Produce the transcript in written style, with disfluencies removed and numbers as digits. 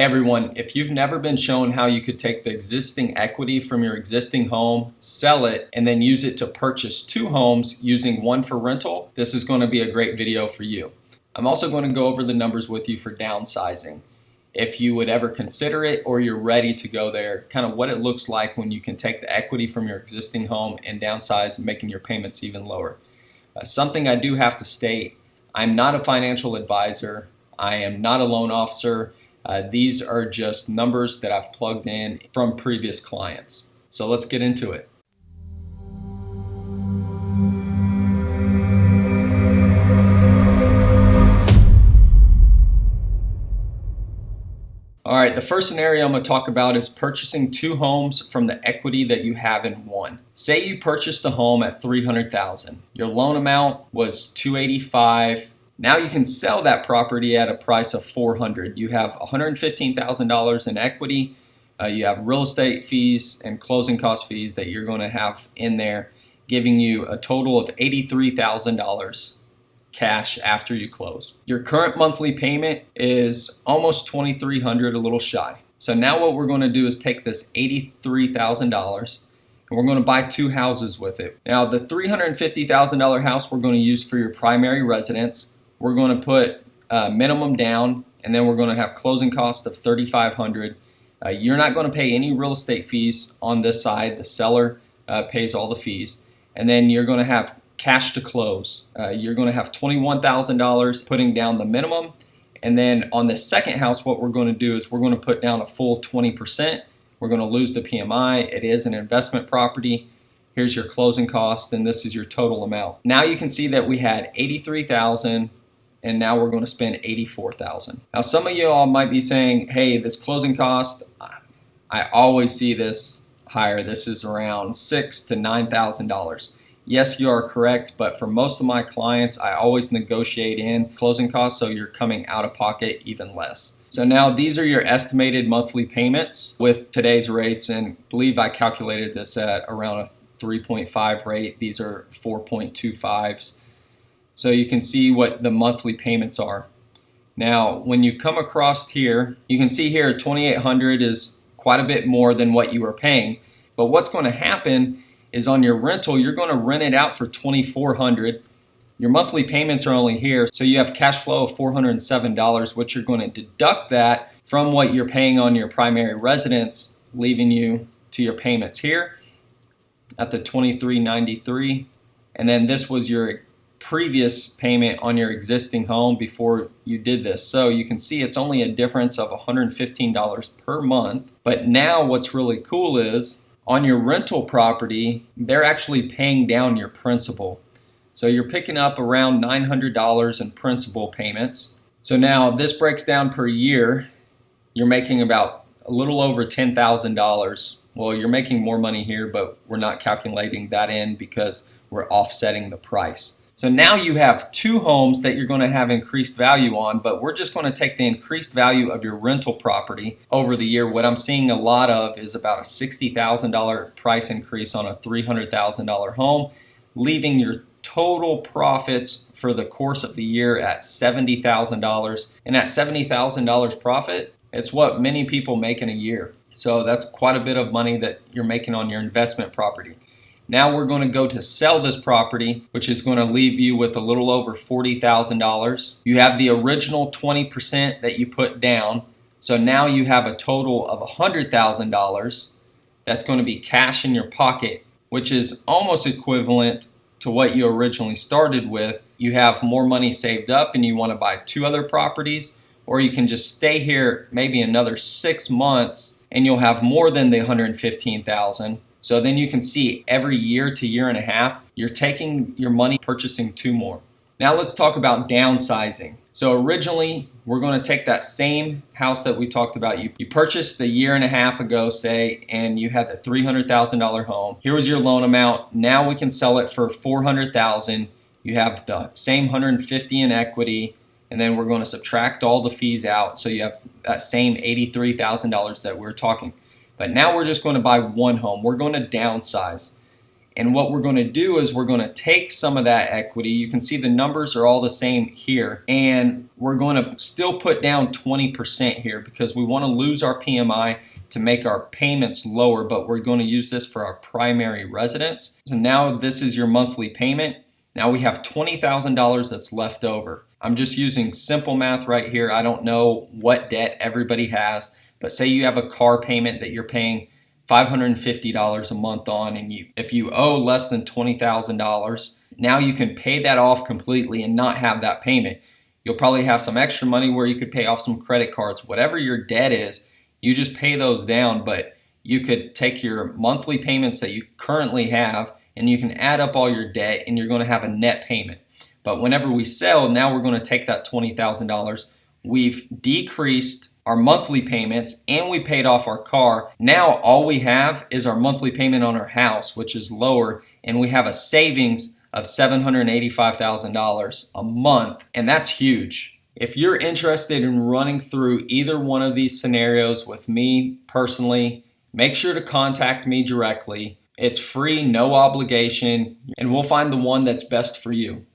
Hey everyone, if you've never been shown how you could take the existing equity from your existing home, sell it, and then use it to purchase two homes using one for rental, this is going to be a great video for you. I'm also going to go over the numbers with you for downsizing. If you would ever consider it or you're ready to go there, kind of what it looks like when you can take the equity from your existing home and downsize, making your payments even lower. Something I do have to state, I'm not a financial advisor. I am not a loan officer. These are just numbers that I've plugged in from previous clients. So let's get into it. All right, the first scenario I'm going to talk about is purchasing two homes from the equity that you have in one. Say you purchased the home at $300,000. Your loan amount was $285,000. Now you can sell that property at a price of $400,000. You have $115,000 in equity. You have real estate fees and closing cost fees that you're going to have in there, giving you a total of $83,000 cash after you close. Your current monthly payment is almost $2,300, a little shy. So now what we're going to do is take this $83,000 and we're going to buy two houses with it. Now the $350,000 house we're going to use for your primary residence. We're going to put minimum down, and then we're going to have closing costs of $3,500. You're not going to pay any real estate fees on this side. The seller pays all the fees. And then you're going to have cash to close. You're going to have $21,000 putting down the minimum. And then on the second house, what we're going to do is we're going to put down a full 20%. We're going to lose the PMI. It is an investment property. Here's your closing cost, and this is your total amount. Now you can see that we had $83,000. And now we're going to spend $84,000. Now some of you all might be saying, hey, this closing cost, I always see this higher. This is around $6,000 to $9,000. Yes, you are correct, but for most of my clients, I always negotiate in closing costs so you're coming out of pocket even less. So now these are your estimated monthly payments with today's rates, and I believe I calculated this at around a 3.5 rate. These are 4.25s. So you can see what the monthly payments are. Now, when you come across here, you can see here $2,800 is quite a bit more than what you were paying. But what's going to happen is on your rental, you're going to rent it out for $2,400. Your monthly payments are only here, so you have cash flow of $407, which you're going to deduct that from what you're paying on your primary residence, leaving you to your payments here at the $2,393. And then this was your previous payment on your existing home before you did this. So you can see it's only a difference of $115 per month. But now what's really cool is on your rental property, they're actually paying down your principal. So you're picking up around $900 in principal payments. So now this breaks down per year. You're making about a little over $10,000. Well, you're making more money here, but we're not calculating that in because we're offsetting the price. So now you have two homes that you're going to have increased value on, but we're just going to take the increased value of your rental property over the year. What I'm seeing a lot of is about a $60,000 price increase on a $300,000 home, leaving your total profits for the course of the year at $70,000. And at $70,000 profit, it's what many people make in a year. So that's quite a bit of money that you're making on your investment property. Now we're going to go to sell this property, which is going to leave you with a little over $40,000. You have the original 20% that you put down. So now you have a total of $100,000 that's going to be cash in your pocket, which is almost equivalent to what you originally started with. You have more money saved up and you want to buy two other properties, or you can just stay here maybe another 6 months and you'll have more than the $115,000. So then you can see every year to year and a half, you're taking your money purchasing two more. Now let's talk about downsizing. So originally, we're going to take that same house that we talked about. You purchased a year and a half ago, say, and you had the $300,000 home. Here was your loan amount. Now we can sell it for $400,000. You have the same $150,000 in equity, and then we're going to subtract all the fees out. So you have that same $83,000 that we're talking. But now we're just going to buy one home. We're going to downsize. And what we're going to do is we're going to take some of that equity. You can see the numbers are all the same here. And we're going to still put down 20% here because we want to lose our PMI to make our payments lower, but we're going to use this for our primary residence. So now this is your monthly payment. Now we have $20,000 that's left over. I'm just using simple math right here. I don't know what debt everybody has, but say you have a car payment that you're paying $550 a month on, and if you owe less than $20,000, now you can pay that off completely and not have that payment. You'll probably have some extra money where you could pay off some credit cards. Whatever your debt is, you just pay those down, but you could take your monthly payments that you currently have and you can add up all your debt and you're going to have a net payment. But whenever we sell, now we're going to take that $20,000. We've decreased our monthly payments and we paid off our car. Now all we have is our monthly payment on our house, which is lower, and we have a savings of $785,000 a month, and that's huge. If you're interested in running through either one of these scenarios with me personally, make sure to contact me directly. It's free, no obligation, and we'll find the one that's best for you.